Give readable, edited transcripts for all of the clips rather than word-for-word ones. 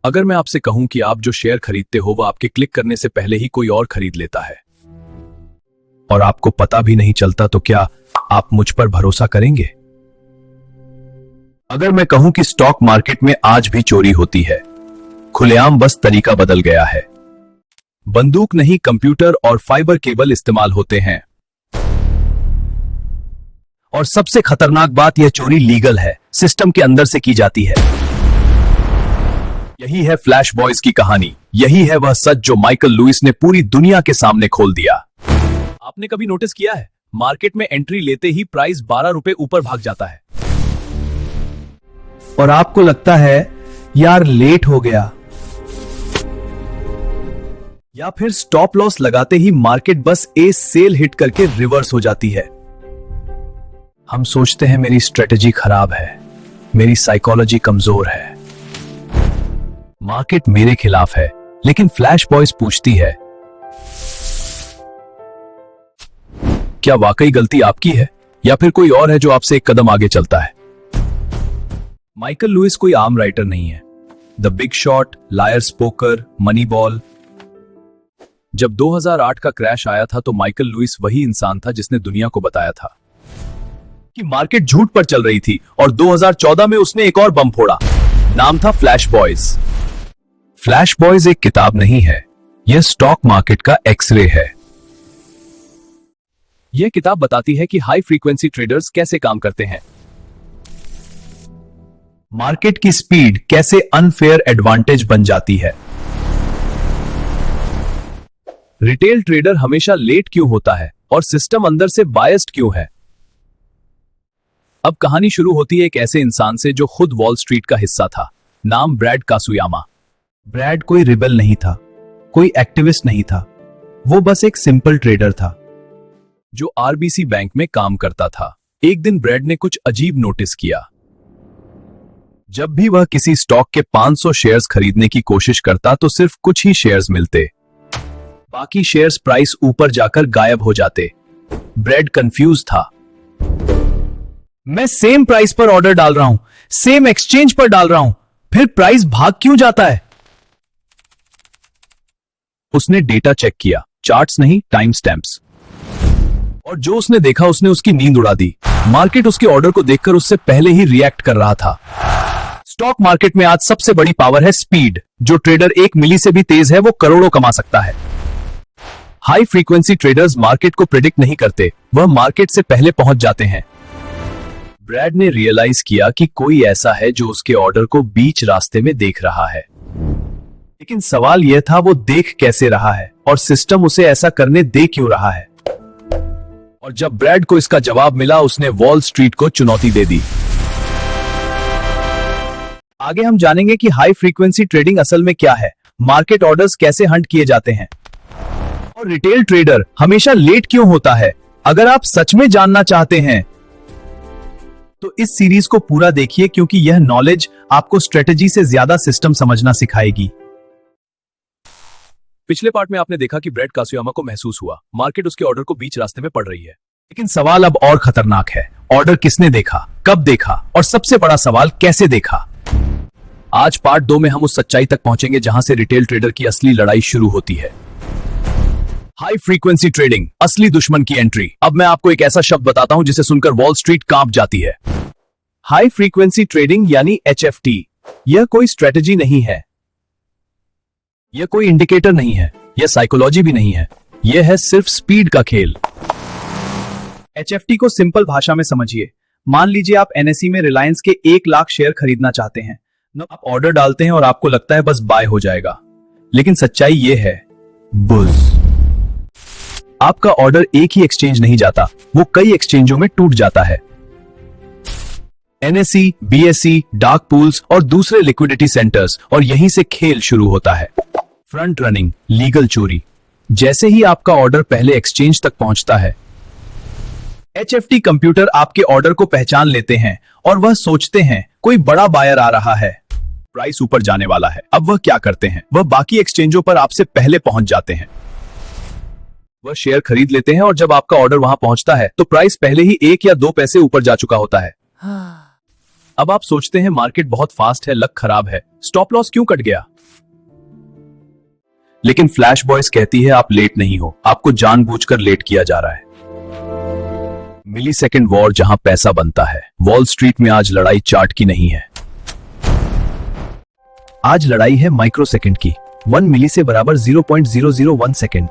अगर मैं आपसे कहूं कि आप जो शेयर खरीदते हो वह आपके क्लिक करने से पहले ही कोई और खरीद लेता है और आपको पता भी नहीं चलता, तो क्या आप मुझ पर भरोसा करेंगे? अगर मैं कहूं कि स्टॉक मार्केट में आज भी चोरी होती है, खुलेआम, बस तरीका बदल गया है। बंदूक नहीं, कंप्यूटर और फाइबर केबल इस्तेमाल होते हैं। और सबसे खतरनाक बात, यह चोरी लीगल है, सिस्टम के अंदर से की जाती है। यही है फ्लैश बॉयज की कहानी। यही है वह सच जो माइकल लुइस ने पूरी दुनिया के सामने खोल दिया। आपने कभी नोटिस किया है, मार्केट में एंट्री लेते ही प्राइस 12 रुपए ऊपर भाग जाता है और आपको लगता है यार लेट हो गया, या फिर स्टॉप लॉस लगाते ही मार्केट बस ए सेल हिट करके रिवर्स हो जाती है। हम सोचते हैं मेरी स्ट्रेटेजी खराब है, मेरी साइकोलॉजी कमजोर है, मार्केट मेरे खिलाफ है। लेकिन फ्लैश बॉयज पूछती है, क्या वाकई गलती आपकी है या फिर कोई और है जो आपसे एक कदम आगे चलता है? माइकल लुइस कोई आम राइटर नहीं है। The big shot, lawyers poker, money ball. जब 2008 का क्रैश आया था तो माइकल लुइस वही इंसान था जिसने दुनिया को बताया था कि मार्केट झूठ पर चल रही थी, और 2014 में उसने एक और बम फोड़ा। नाम था फ्लैश बॉयज। फ्लैश बॉयज एक किताब नहीं है, यह स्टॉक मार्केट का एक्सरे है। यह किताब बताती है कि हाई फ्रीक्वेंसी ट्रेडर्स कैसे काम करते हैं, मार्केट की स्पीड कैसे अनफेयर एडवांटेज बन जाती है, रिटेल ट्रेडर हमेशा लेट क्यों होता है और सिस्टम अंदर से बायस्ड क्यों है। अब कहानी शुरू होती है एक ऐसे इंसान से जो खुद वॉल स्ट्रीट का हिस्सा था। नाम ब्रैड कासुयामा। ब्रैड कोई रिबेल नहीं था, कोई एक्टिविस्ट नहीं था, वो बस एक सिंपल ट्रेडर था जो आरबीसी बैंक में काम करता था। एक दिन ब्रैड ने कुछ अजीब नोटिस किया। जब भी वह किसी स्टॉक के 500 शेयर्स खरीदने की कोशिश करता तो सिर्फ कुछ ही शेयर्स मिलते, बाकी शेयर्स प्राइस ऊपर जाकर गायब हो जाते। ब्रैड कंफ्यूज था। मैं सेम प्राइस पर ऑर्डर डाल रहा हूं, सेम एक्सचेंज पर डाल रहा हूं, फिर प्राइस भाग क्यों जाता है? उसने डेटा चेक किया, चार्ट्स नहीं, टाइम स्टैम्प्स, और जो उसने देखा उसने उसकी नींद उड़ा दी। मार्केट उसके ऑर्डर को देखकर उससे पहले ही रिएक्ट कर रहा था। स्टॉक मार्केट में आज सबसे बड़ी पावर है स्पीड। जो ट्रेडर 1 मिली से भी तेज है वो करोड़ों कमा सकता है। हाई फ्रीक्वेंसी ट्रेडर्स मार्केट को प्रिडिक्ट नहीं करते, वह मार्केट से पहले पहुंच जाते हैं। ब्रैड ने रियलाइज किया कि कोई ऐसा है जो उसके ऑर्डर को बीच रास्ते में देख रहा है। लेकिन सवाल यह था वो देख कैसे रहा है और सिस्टम उसे ऐसा करने दे क्यों रहा है। और जब ब्रैड को इसका जवाब मिला उसने वॉल स्ट्रीट को चुनौती दे दी। आगे हम जानेंगे कि हाई फ्रीक्वेंसी ट्रेडिंग असल में क्या है, मार्केट ऑर्डर्स कैसे हंट किए जाते हैं और रिटेल ट्रेडर हमेशा लेट क्यों होता है। अगर आप सच में जानना चाहते हैं तो इस सीरीज को पूरा देखिए, क्योंकि यह नॉलेज आपको स्ट्रेटेजी से ज्यादा सिस्टम समझना सिखाएगी। पिछले पार्ट में आपने देखा कि ब्रैड कासुयामा को महसूस हुआ मार्केट उसके ऑर्डर को बीच रास्ते में पड़ रही है। लेकिन सवाल अब और खतरनाक है, ऑर्डर किसने देखा, कब देखा, और सबसे बड़ा सवाल कैसे देखा। आज पार्ट 2 में हम उस सच्चाई तक पहुंचेंगे जहां से रिटेल ट्रेडर की असली लड़ाई शुरू होती है। हाई फ्रीक्वेंसी ट्रेडिंग, असली दुश्मन की एंट्री। अब मैं आपको एक ऐसा शब्द बताता हूं जिसे सुनकर वॉल स्ट्रीट कांप जाती है। हाई फ्रीक्वेंसी ट्रेडिंग यानी HFT। यह कोई स्ट्रेटेजी नहीं है, यह कोई इंडिकेटर नहीं है, यह साइकोलॉजी भी नहीं है, यह है सिर्फ स्पीड का खेल। HFT को सिंपल भाषा में समझिए। मान लीजिए आप NSE में रिलायंस के 1 लाख शेयर खरीदना चाहते हैं। आप ऑर्डर डालते हैं और आपको लगता है बस बाय हो जाएगा, लेकिन सच्चाई यह है बुज। आपका ऑर्डर एक ही एक्सचेंज नहीं जाता, वो कई एक्सचेंजों में टूट जाता है। NSE, BSE, डार्क पूल्स और दूसरे लिक्विडिटी सेंटर्स, और यहीं से खेल शुरू होता है। फ्रंट रनिंग, लीगल चोरी। जैसे ही आपका ऑर्डर पहले एक्सचेंज तक पहुंचता है, HFT कंप्यूटर आपके ऑर्डर को पहचान लेते हैं और वह सोचते हैं कोई बड़ा बायर आ रहा है, प्राइस ऊपर जाने वाला है। अब वह क्या करते हैं, वह बाकी एक्सचेंजों पर आपसे पहले पहुंच जाते हैं। वह शेयर खरीद लेते हैं और जब आपका ऑर्डर वहां पहुंचता है तो प्राइस पहले ही 1 या 2 पैसे ऊपर जा चुका होता है। अब आप सोचते हैं मार्केट बहुत फास्ट है, लक खराब है, स्टॉप लॉस क्यों कट गया? लेकिन फ्लैश बॉयज कहती है आप लेट नहीं हो, आपको जानबूझकर लेट किया जा रहा है। मिली सेकेंड वॉर जहां पैसा बनता है, वॉल स्ट्रीट में आज लड़ाई चार्ट की नहीं है, आज लड़ाई है माइक्रो सेकेंड की। 1 मिली से बराबर 0.001 सेकेंड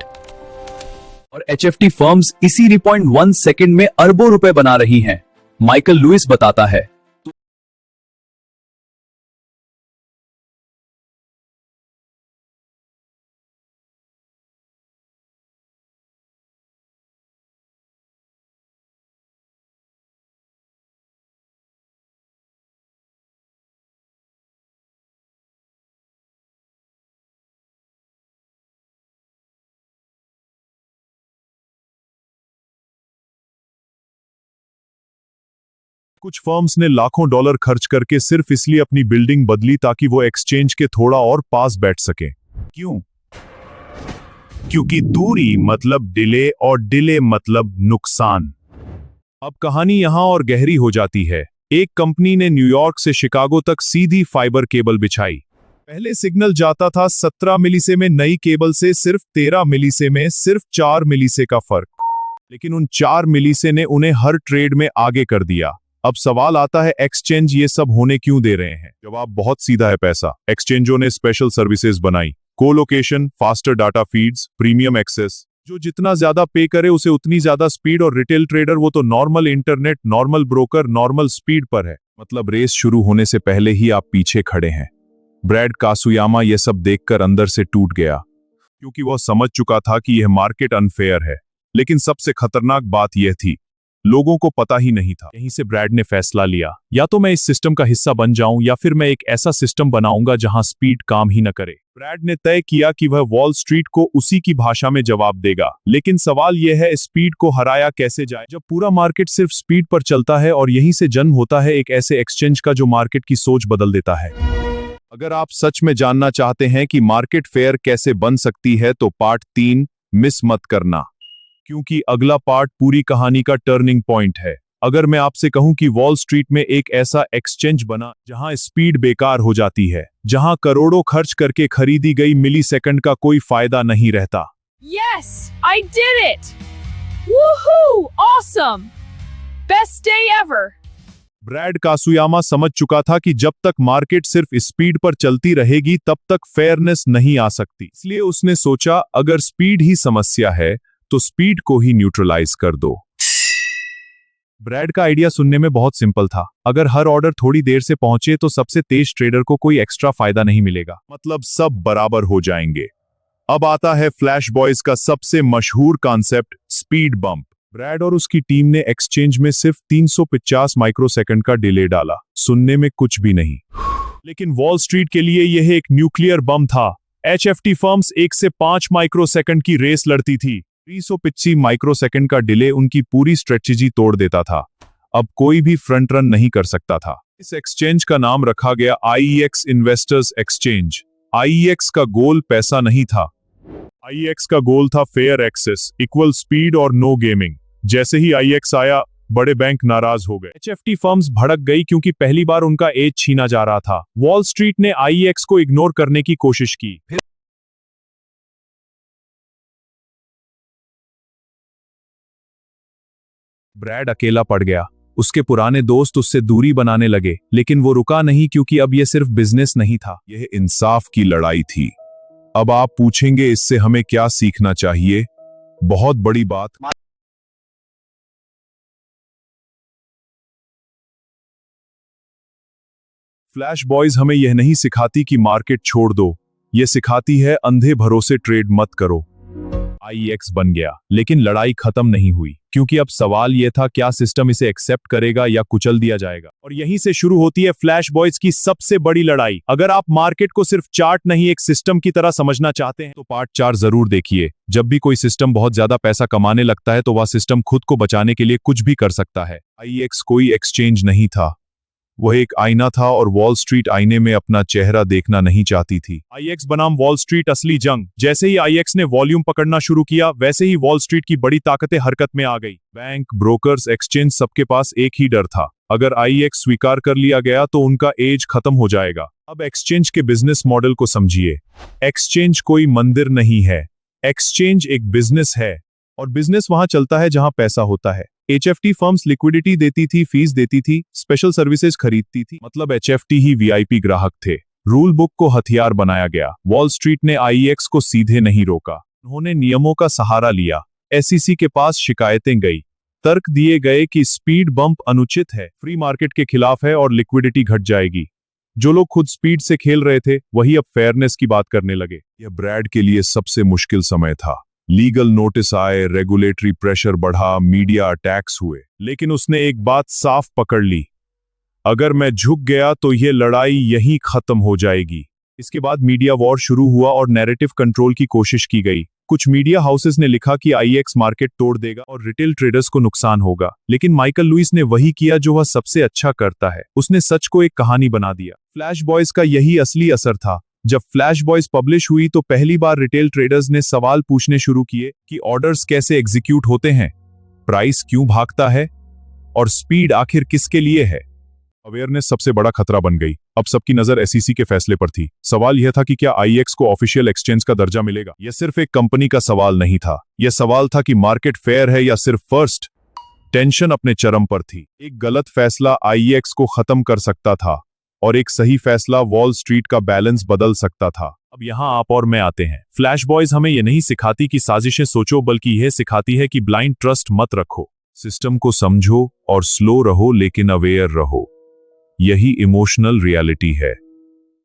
और एचएफटी फर्म्स इसी 0.1 सेकेंड में अरबों रुपए बना रही हैं। माइकल लुइस बताता है, कुछ फर्म्स ने लाखों डॉलर खर्च करके सिर्फ इसलिए अपनी बिल्डिंग बदली ताकि वो एक्सचेंज के थोड़ा और पास बैठ सके। क्यों? क्योंकि दूरी मतलब डिले और डिले मतलब नुकसान। अब कहानी यहां और गहरी हो जाती है। एक कंपनी ने न्यूयॉर्क से शिकागो तक सीधी फाइबर केबल बिछाई। पहले सिग्नल जाता था 17 मिलीसे में, नई केबल से सिर्फ 13 मिलीसे में, सिर्फ 4 मिलीसे का फर्क। लेकिन उन 4 मिलीसे ने उन्हें हर ट्रेड में आगे कर दिया। अब सवाल आता है, एक्सचेंज ये सब होने क्यों दे रहे हैं? जवाब बहुत सीधा है, पैसा। एक्सचेंजों ने स्पेशल सर्विसेज बनाई, colocation, faster data feeds, premium access. जो जितना ज्यादा पे करे उसे उतनी ज्यादा स्पीड, और रिटेल ट्रेडर वो तो normal internet, normal broker, normal speed पर है। मतलब रेस शुरू होने से पहले ही आप पीछे खड़े हैं। ब्रैड कासुयामा ये सब देखकर अंदर से टूट गया, क्योंकि वह समझ चुका था कि यह मार्केट अनफेयर है। लेकिन सबसे खतरनाक बात यह थी, लोगों को पता ही नहीं था। यहीं से ब्रैड ने फैसला लिया, या तो मैं इस सिस्टम का हिस्सा बन जाऊं या फिर मैं एक ऐसा सिस्टम बनाऊंगा जहां स्पीड काम ही न करे। ब्रैड ने तय किया कि वह वॉल स्ट्रीट को उसी की भाषा में जवाब देगा। लेकिन सवाल यह है, स्पीड को हराया कैसे जाए जब पूरा मार्केट सिर्फ स्पीड पर चलता है? और यहीं से जन्म होता है एक ऐसे एक्सचेंज का जो मार्केट की सोच बदल देता है। अगर आप सच में जानना चाहते हैं कि मार्केट फेयर कैसे बन सकती है तो पार्ट 3 मिस मत करना, क्योंकि अगला पार्ट पूरी कहानी का टर्निंग पॉइंट है। अगर मैं आपसे कहूं कि वॉल स्ट्रीट में एक ऐसा एक्सचेंज बना जहां स्पीड बेकार हो जाती है, जहां करोड़ों खर्च करके खरीदी गई मिली सेकंड का कोई फायदा नहीं रहता। Yes, I did it! Woohoo! Awesome! Best day ever! Brad Kasuyama समझ चुका था कि जब तक मार्केट सिर्फ स्पीड पर चलती रहेगी तब तक फेयरनेस नहीं आ सकती। इसलिए उसने सोचा, अगर स्पीड ही समस्या है तो स्पीड को ही न्यूट्रलाइज कर दो। ब्रैड का आइडिया सुनने में बहुत सिंपल था। अगर हर ऑर्डर थोड़ी देर से पहुंचे तो सबसे तेज ट्रेडर को कोई एक्स्ट्रा फायदा नहीं मिलेगा, मतलब सब बराबर हो जाएंगे। अब आता है फ्लैश बॉयज का सबसे मशहूर कॉन्सेप्ट, स्पीड बम्प। ब्रैड और उसकी टीम ने एक्सचेंज में सिर्फ 350 माइक्रोसेकंड का डिले डाला। सुनने में कुछ भी नहीं, लेकिन वॉल स्ट्रीट के लिए यह एक न्यूक्लियर बम था। एचएफटी फर्म्स 1 से 5 माइक्रोसेकंड की रेस लड़ती थी। 350 माइक्रोसेकंड का डिले उनकी पूरी स्ट्रेटजी तोड़ देता था। अब कोई भी फ्रंट रन नहीं कर सकता था। इस एक्सचेंज का नाम रखा गया आईईएक्स इन्वेस्टर्स एक्सचेंज। आईईएक्स का गोल पैसा नहीं था, आईईएक्स का गोल था फेयर एक्सेस, इक्वल स्पीड और नो गेमिंग। जैसे ही आईईएक्स आया, बड़े बैंक नाराज हो गए। एचएफटी फर्म्स भड़क गई क्योंकि पहली बार उनका एज छीना जा रहा था। वॉल स्ट्रीट ने आईईएक्स को इग्नोर करने की कोशिश की। ब्रैड अकेला पड़ गया। उसके पुराने दोस्त उससे दूरी बनाने लगे, लेकिन वो रुका नहीं, क्योंकि अब यह सिर्फ बिजनेस नहीं था, यह इंसाफ की लड़ाई थी। अब आप पूछेंगे, इससे हमें क्या सीखना चाहिए? बहुत बड़ी बात। फ्लैश बॉयज हमें यह नहीं सिखाती कि मार्केट छोड़ दो, यह सिखाती है अंधे भरोसे ट्रेड मत करो। आईईएक्स बन गया, लेकिन लड़ाई खत्म नहीं हुई, क्योंकि अब सवाल यह था, क्या सिस्टम इसे एक्सेप्ट करेगा या कुचल दिया जाएगा। और यहीं से शुरू होती है फ्लैश बॉयज की सबसे बड़ी लड़ाई। अगर आप मार्केट को सिर्फ चार्ट नहीं, एक सिस्टम की तरह समझना चाहते हैं तो पार्ट 4 जरूर देखिए। जब भी कोई सिस्टम बहुत ज्यादा पैसा कमाने लगता है तो वह सिस्टम खुद को बचाने के लिए कुछ भी कर सकता है। आईईएक्स कोई एक्सचेंज नहीं था, वह एक आईना था और वॉल स्ट्रीट आईने में अपना चेहरा देखना नहीं चाहती थी। आईएक्स बनाम वॉल स्ट्रीट असली जंग। जैसे ही आईएक्स ने वॉल्यूम पकड़ना शुरू किया, वैसे ही वॉल स्ट्रीट की बड़ी ताकतें हरकत में आ गई। बैंक, ब्रोकर्स, एक्सचेंज, सबके पास एक ही डर था, अगर आईएक्स स्वीकार कर लिया गया तो उनका एज खत्म हो जाएगा। अब एक्सचेंज के बिजनेस मॉडल को समझिए। एक्सचेंज कोई मंदिर नहीं है, एक्सचेंज एक बिजनेस है, और बिजनेस वहां चलता है जहां पैसा होता है। एचएफटी फर्म्स लिक्विडिटी देती थी, फीस देती थी, स्पेशल सर्विसेज खरीदती थी, मतलब एचएफटी ही वीआईपी ग्राहक थे। रूल बुक को हथियार बनाया गया। वॉल स्ट्रीट ने आईएक्स को सीधे नहीं रोका, उन्होंने नियमों का सहारा लिया। एसईसी के पास शिकायतें गई, तर्क दिए गए कि स्पीड बम्प अनुचित है, फ्री मार्केट के खिलाफ है और लिक्विडिटी घट जाएगी। जो लोग खुद स्पीड से खेल रहे थे, वही अब फेयरनेस की बात करने लगे। यह ब्रैड के लिए सबसे मुश्किल समय था। लीगल नोटिस आए, रेगुलेटरी प्रेशर बढ़ा, मीडिया अटैक्स हुए, लेकिन उसने एक बात साफ पकड़ ली, अगर मैं झुक गया तो यह लड़ाई यहीं खत्म हो जाएगी। इसके बाद मीडिया वॉर शुरू हुआ और नैरेटिव कंट्रोल की कोशिश की गई। कुछ मीडिया हाउसेस ने लिखा कि आईएक्स मार्केट तोड़ देगा और रिटेल ट्रेडर्स को नुकसान होगा, लेकिन माइकल लुइस ने वही किया जो वह सबसे अच्छा करता है, उसने सच को एक कहानी बना दिया। फ्लैश बॉयज का यही असली असर था। जब फ्लैश बॉयज पब्लिश हुई तो पहली बार रिटेल ट्रेडर्स ने सवाल पूछने शुरू किए कि ऑर्डर्स कैसे एग्जीक्यूट होते हैं, प्राइस क्यों भागता है और स्पीड आखिर किसके लिए है। अवेयरनेस सबसे बड़ा खतरा बन गई। अब सबकी नजर एसईसी के फैसले पर थी। सवाल यह था कि क्या आईएक्स को ऑफिशियल एक्सचेंज का दर्जा मिलेगा। यह सिर्फ एक कंपनी का सवाल नहीं था, यह सवाल था कि मार्केट फेयर है या सिर्फ फर्स्ट। टेंशन अपने चरम पर थी। एक गलत फैसला आईएक्स को खत्म कर सकता था और एक सही फैसला वॉल स्ट्रीट का बैलेंस बदल सकता था। अब यहां आप और मैं आते हैं। फ्लैश बॉयज हमें यह नहीं सिखाती कि साजिशें सोचो, बल्कि यह सिखाती है कि ब्लाइंड ट्रस्ट मत रखो, सिस्टम को समझो और स्लो रहो लेकिन अवेयर रहो। यही इमोशनल रियलिटी है।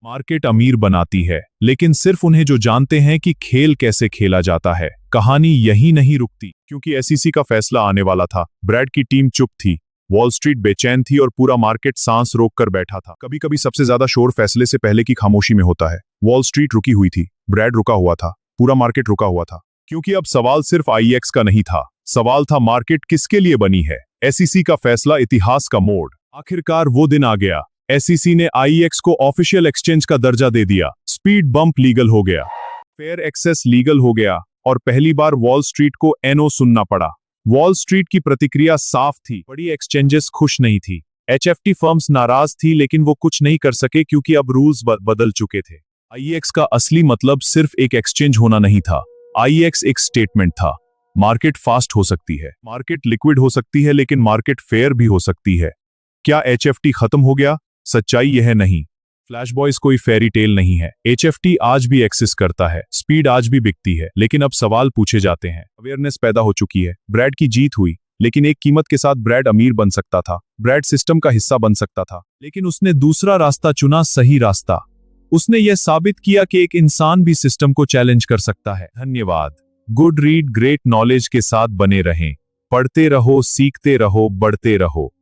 मार्केट अमीर बनाती है, लेकिन सिर्फ उन्हें जो जानते हैं कि खेल कैसे खेला जाता है। कहानी यही नहीं रुकती, क्योंकि एसईसी का फैसला आने वाला था। ब्रैड की टीम चुप थी, वॉल स्ट्रीट बेचैन थी और पूरा मार्केट सांस रोक कर बैठा था। कभी कभी सबसे ज्यादा शोर फैसले से पहले की खामोशी में होता है। वॉल स्ट्रीट रुकी हुई थी, ब्रैड रुका हुआ था, पूरा मार्केट रुका हुआ था, क्योंकि अब सवाल सिर्फ आईएक्स का नहीं था, सवाल था मार्केट किसके लिए बनी है। एसईसी का फैसला, इतिहास का मोड़। आखिरकार वो दिन आ गया। एसईसी ने आईएक्स को ऑफिशियल एक्सचेंज का दर्जा दे दिया। स्पीड बम्प लीगल हो गया, फेयर एक्सेस लीगल हो गया और पहली बार वॉल स्ट्रीट को एनओ सुनना पड़ा। वॉल स्ट्रीट की प्रतिक्रिया साफ थी, बड़ी एक्सचेंजेस खुश नहीं थी, एचएफटी फर्म्स नाराज थी, लेकिन वो कुछ नहीं कर सके क्योंकि अब रूल्स बदल चुके थे। आईएक्स का असली मतलब सिर्फ एक एक्सचेंज होना नहीं था, आईएक्स एक स्टेटमेंट था। मार्केट फास्ट हो सकती है, मार्केट लिक्विड हो सकती है, लेकिन मार्केट फेयर भी हो सकती है। क्या एचएफटी खत्म हो गया? सच्चाई यह नहीं। फ्लैश बॉयज कोई फेरी टेल नहीं है। एचएफटी आज भी एक्सिस्ट करता है, स्पीड आज भी बिकती है, लेकिन अब सवाल पूछे जाते हैं। अवेयरनेस पैदा हो चुकी है। ब्रैड की जीत हुई, लेकिन एक कीमत के साथ। ब्रैड अमीर बन सकता था, ब्रैड सिस्टम का हिस्सा बन सकता था, लेकिन उसने दूसरा रास्ता चुना, सही रास्ता। उसने यह साबित किया कि एक इंसान भी सिस्टम को चैलेंज कर सकता है। धन्यवाद। गुड रीड ग्रेट नॉलेज के साथ बने रहें, पढ़ते रहो, सीखते रहो, बढ़ते रहो।